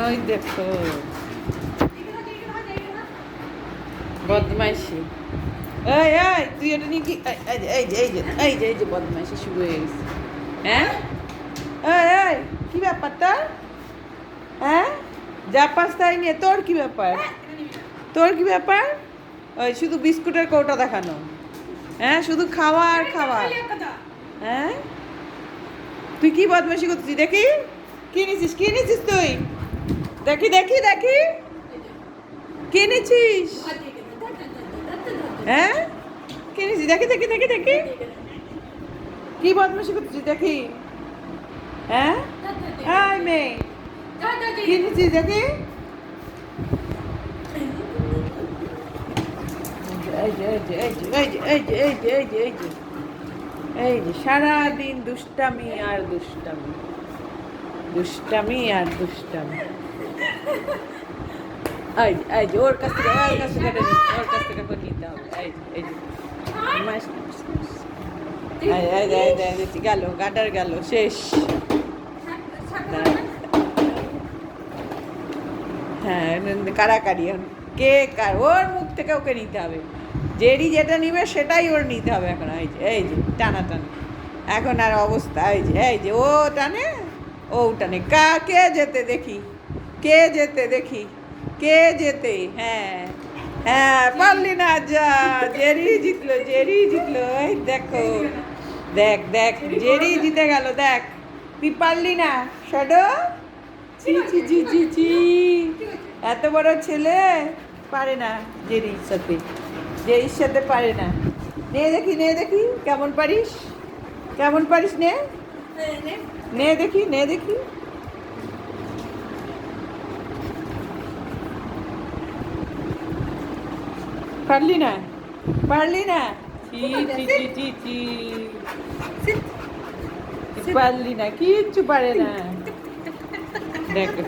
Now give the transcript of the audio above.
ওই দেখো বদমাইশি। এই এই তুই এটা নিয়ে কি এই যে বদমাইশি শুরু হয়ে গেছে। হ্যাঁ এই এই কি ব্যাপারটা? হ্যাঁ যা পাস তাই নিয়ে তোর কি ব্যাপার? তোর কি ব্যাপার? ওই শুধু বিস্কুটের কৌটা দেখানো। হ্যাঁ শুধু খাওয়া আর খাওয়া। হ্যাঁ তুই কি বদমাইশি করছিস দেখি? কি নিছিস তুই? দেখি দেখি দেখি কি নিছিস? হ্যাঁ কি নিছিস দেখি দেখি দেখি দেখি কি বদমাইশি করছিস দেখি? হ্যাঁ এই মেয়ে কি নিছিস দেখি? এই যে সারাদিন দুষ্টামি আর দুষ্টামি, দুষ্টামি আর দুষ্টামি। এই যে ওর কাছ থেকে নিতে হবে। গেল গাডার গেল শেষ। হ্যাঁ কারাকারি কে কার ওর মুখ থেকে ওকে নিতে হবে। জেরি যেটা নিবে সেটাই ওর নিতে হবে এখন। এই যে টানা এখন আর অবস্থা এই যে ও টানে ও টানে কে যেতে দেখি কে যেতে। হ্যাঁ হ্যাঁ পারলি না যা জেরি জিতলো এই দেখো দেখ জেরি জিতে গেল দেখ তুই পারলি না শ্যাডো। ছি এত বড় ছেলে পারে না জেরির সাথে পারে না। নে দেখি কেমন পারিস নে দেখি পারলি না পারলি না কিচ্ছু পারে না। দেখো